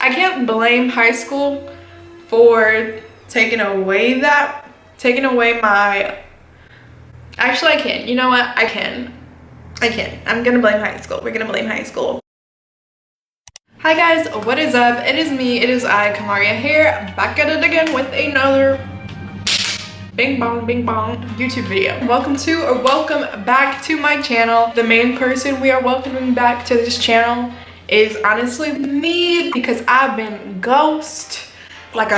I can't blame high school for taking away my, actually I can. You know what? I can. I'm gonna blame high school. We're gonna blame high school. Hi guys, what is up? It is me, it is I, Kamaria here, back at it again with another bing bong YouTube video. Welcome back to my channel. The main person we are welcoming back to this channel is honestly me, because I've been ghost. But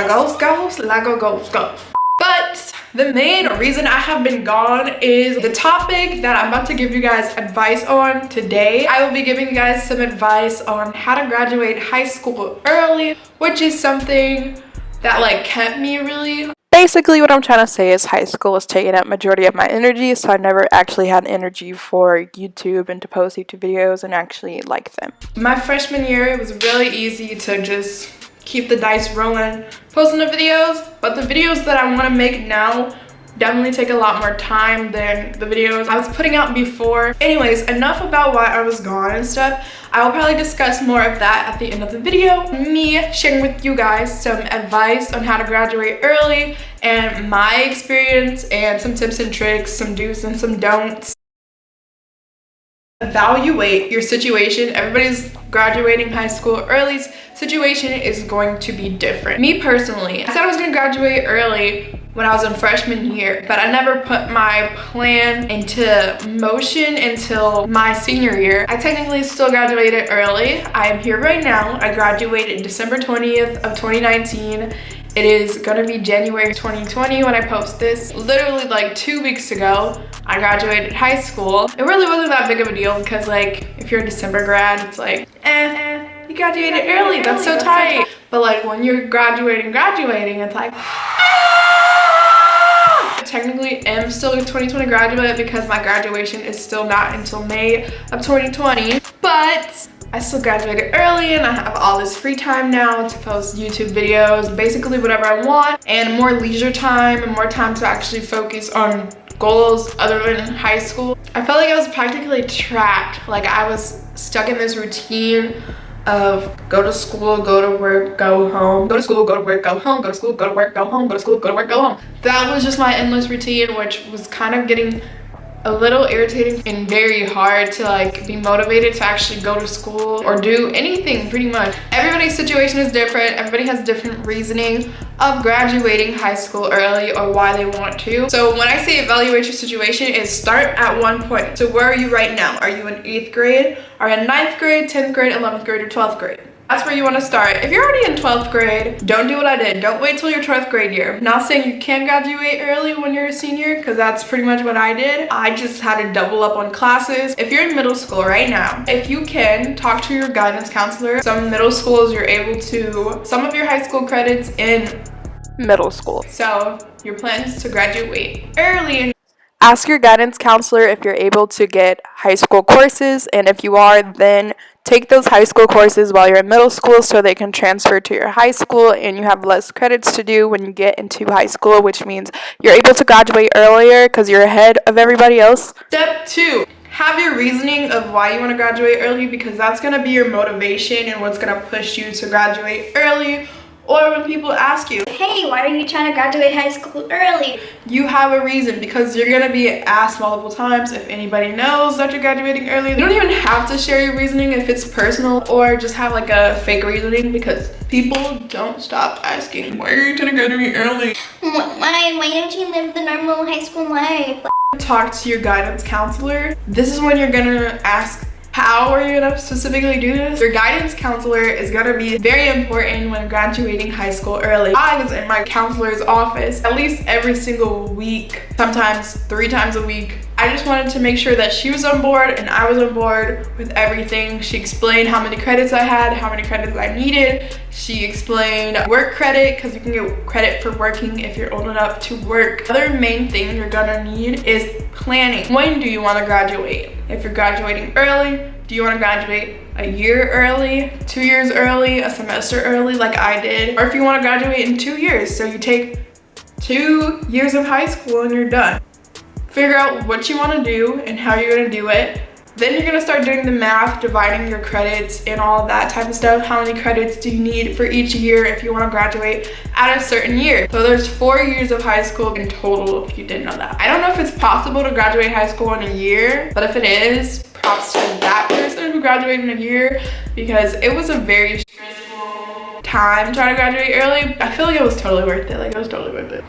the main reason I have been gone is the topic that I'm about to give you guys advice on today. I will be giving you guys some advice on how to graduate high school early, which is something that like kept me really. Basically what I'm trying to say is high school was taking up majority of my energy, so I never actually had energy for YouTube and to post YouTube videos and actually like them. My freshman year, it was really easy to just keep the dice rolling, posting the videos, but the videos that I want to make now definitely take a lot more time than the videos I was putting out before. Anyways, enough about why I was gone and stuff. I will probably discuss more of that at the end of the video. Me sharing with you guys some advice on how to graduate early and my experience and some tips and tricks, some do's and some don'ts. Evaluate your situation. Everybody's graduating high school early's situation is going to be different. Me personally, I said I was going to graduate early when I was in freshman year, but I never put my plan into motion until my senior year. I technically still graduated early. I am here right now. I graduated December 20th of 2019. It is gonna be January 2020 when I post this. Literally like 2 weeks ago, I graduated high school. It really wasn't that big of a deal because like if you're a December grad, it's like, you graduated early, that's so tight. But like when you're graduating, it's like, I technically am still a 2020 graduate because my graduation is still not until May of 2020. But I still graduated early and I have all this free time now to post YouTube videos, basically whatever I want, and more leisure time and more time to actually focus on goals other than high school. I felt like I was practically trapped. Like I was stuck in this routine of go to school, go to work, go home, go to school, go to work, go home, go to school, go to work, go home, go to school, go to work, go home. That was just my endless routine, which was kind of getting a little irritating and very hard to like be motivated to actually go to school or do anything pretty much. Everybody's situation is different. Everybody has different reasoning of graduating high school early or why they want to. So when I say evaluate your situation, is start at one point. So where are you right now? Are you in 8th grade? Are you in 9th grade, 10th grade, 11th grade, or 12th grade? That's where you want to start. If you're already in 12th grade, don't do what I did. Don't wait till your 12th grade year. Not saying you can't graduate early when you're a senior, because that's pretty much what I did. I just had to double up on classes. If you're in middle school right now, if you can, talk to your guidance counselor. Some middle schools, you're able to some of your high school credits in middle school. So your plan is to graduate early. Ask your guidance counselor if you're able to get high school courses, and if you are, then take those high school courses while you're in middle school so they can transfer to your high school and you have less credits to do when you get into high school, which means you're able to graduate earlier because you're ahead of everybody else. Step 2. Have your reasoning of why you want to graduate early, because that's going to be your motivation and what's going to push you to graduate early. Or when people ask you, hey, why are you trying to graduate high school early? You have a reason, because you're going to be asked multiple times if anybody knows that you're graduating early. You don't even have to share your reasoning if it's personal, or just have like a fake reasoning, because people don't stop asking, why are you trying to graduate early? Why don't you live the normal high school life? Talk to your guidance counselor. This is when you're going to ask, how are you gonna specifically do this? Your guidance counselor is gonna be very important when graduating high school early. I was in my counselor's office at least every single week, sometimes 3 times a week. I just wanted to make sure that she was on board and I was on board with everything. She explained how many credits I had, how many credits I needed. She explained work credit, because you can get credit for working if you're old enough to work. Other main thing you're gonna need is planning. When do you want to graduate? If you're graduating early, do you want to graduate a year early, 2 years early, a semester early like I did? Or if you want to graduate in 2 years, so you take 2 years of high school and you're done. Figure out what you want to do and how you're going to do it. Then you're gonna start doing the math, dividing your credits and all that type of stuff. How many credits do you need for each year if you want to graduate at a certain year? So there's 4 years of high school in total, if you didn't know that. I don't know if it's possible to graduate high school in a year, but if it is, props to that person who graduated in a year, because it was a very stressful time trying to graduate early. I feel like it was totally worth it. Like, it was totally worth it.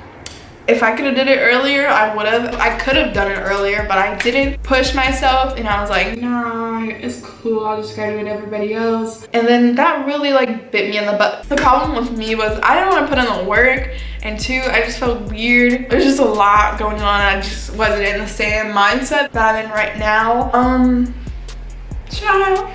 If I could have did it earlier, I would have. I could have done it earlier, but I didn't push myself, and I was like, nah, it's cool, I'll just graduate everybody else. And then that really like bit me in the butt. The problem with me was I didn't want to put in the work, and 2, I just felt weird. There's just a lot going on. I just wasn't in the same mindset that I'm in right now. Child.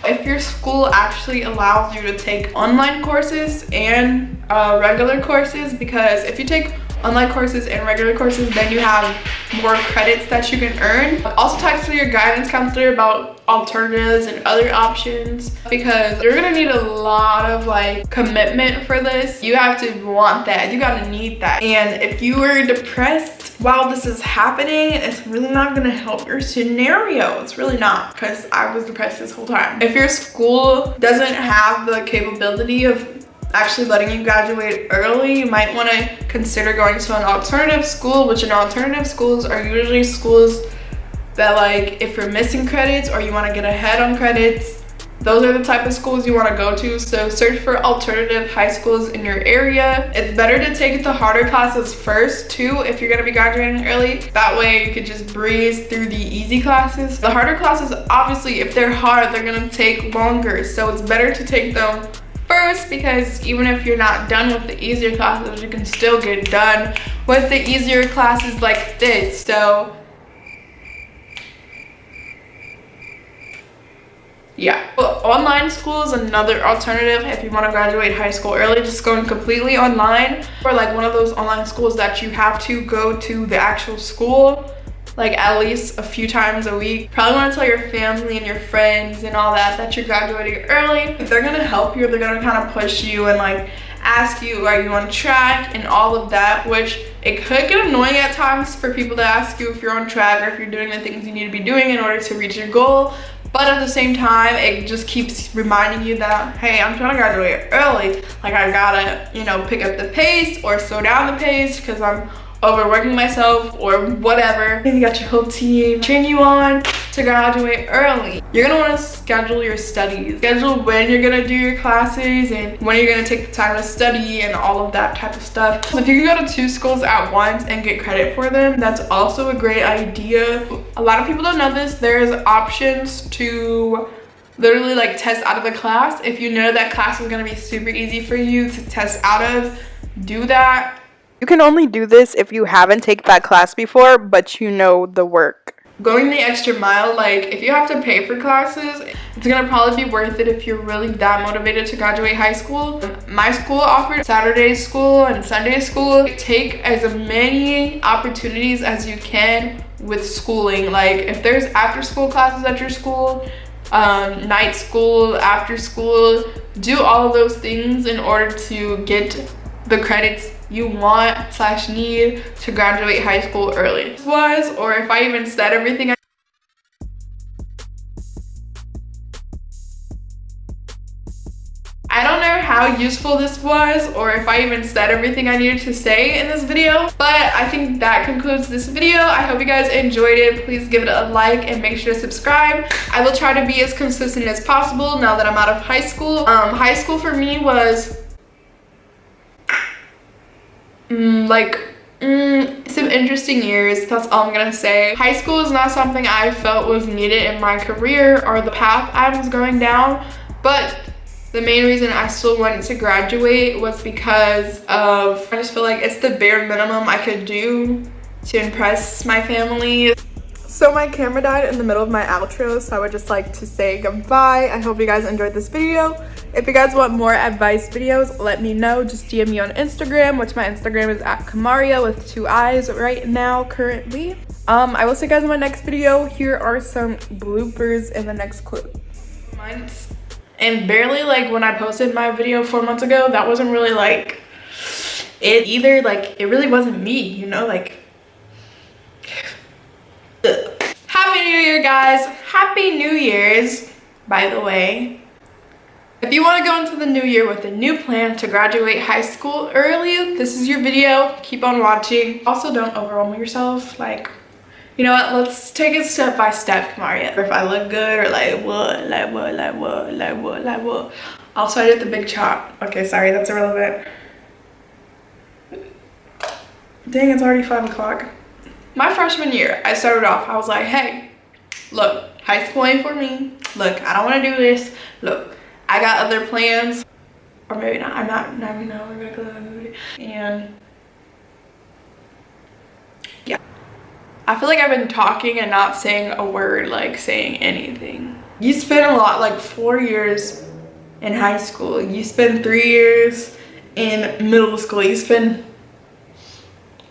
If your school actually allows you to take online courses and regular courses, because if you take online courses and regular courses, then you have more credits that you can earn. Also talk to your guidance counselor about alternatives and other options, because you're gonna need a lot of like commitment for this. You have to want that, you gotta need that. And if you are depressed while this is happening, it's really not gonna help your scenario. It's really not, because I was depressed this whole time. If your school doesn't have the capability of actually letting you graduate early, you might want to consider going to an alternative school, which in alternative schools are usually schools that, like, if you're missing credits or you want to get ahead on credits, those are the type of schools you want to go to. So search for alternative high schools in your area. It's better to take the harder classes first too if you're going to be graduating early. That way you could just breeze through the easy classes. The harder classes, obviously, if they're hard, they're going to take longer. So it's better to take them first, because even if you're not done with the easier classes, you can still get done with the easier classes like this. So yeah, well, online school is another alternative if you want to graduate high school early. Just going completely online, or like one of those online schools that you have to go to the actual school like at least a few times a week. Probably want to tell your family and your friends and all that you're graduating early. If they're gonna help you, they're gonna kind of push you and like ask you, are you on track and all of that, which it could get annoying at times for people to ask you if you're on track or if you're doing the things you need to be doing in order to reach your goal. But at the same time, it just keeps reminding you that, hey, I'm trying to graduate early. Like, I gotta, you know, pick up the pace or slow down the pace because I'm overworking myself or whatever. You got your whole team cheering you on to graduate early. You're gonna want to schedule your studies. Schedule when you're gonna do your classes and when you're gonna take the time to study and all of that type of stuff. So if you can go to 2 schools at once and get credit for them, that's also a great idea. A lot of people don't know this. There's options to literally like test out of a class. If you know that class is gonna be super easy for you to test out of, do that. You can only do this if you haven't taken that class before, but you know the work. Going the extra mile, like if you have to pay for classes, it's gonna probably be worth it if you're really that motivated to graduate high school. My school offered Saturday school and Sunday school. Take as many opportunities as you can with schooling. Like if there's after school classes at your school, night school, after school, do all of those things in order to get the credits you want / need to graduate high school early. Or if I even said everything I don't know how useful this was, or if I even said everything I needed to say in this video, but I think that concludes this video. I hope you guys enjoyed it. Please give it a like and make sure to subscribe. I will try to be as consistent as possible now that I'm out of high school. High school for me was some interesting years. That's all I'm gonna say. High school is not something I felt was needed in my career or the path I was going down, but the main reason I still wanted to graduate was because of, I just feel like it's the bare minimum I could do to impress my family. So my camera died in the middle of my outro, so I would just like to say goodbye. I hope you guys enjoyed this video. If you guys want more advice videos, let me know. Just DM me on Instagram, which my Instagram is at Kamaria with 2 eyes right now, currently. I will see you guys in my next video. Here are some bloopers in the next clip. Months. And barely, like when I posted my video 4 months ago, that wasn't really like it either. Like it really wasn't me, you know, like. Ugh. Happy New New Year, guys. Happy New Year's, by the way. If you want to go into the new year with a new plan to graduate high school early, this is your video. Keep on watching. Also, don't overwhelm yourself. Like, you know what? Let's take it step by step, Maria. Or if I look good or like what. Also, I did the big chop. Okay, sorry, that's irrelevant. Dang, it's already 5 o'clock. My freshman year, I started off, I was like, hey, look, high school ain't for me. Look, I don't want to do this. Look, I got other plans. Or maybe not. I'm not even know. And yeah. I feel like I've been talking and not saying a word, like saying anything. You spend a lot, like 4 years in high school. You spend 3 years in middle school. You spend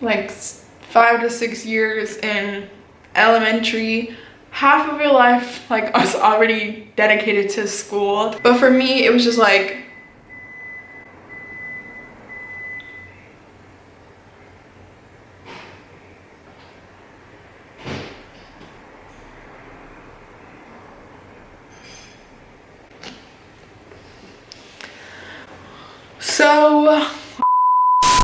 like 5 to 6 years in elementary. Half of your life like was already dedicated to school. But for me, it was just like, so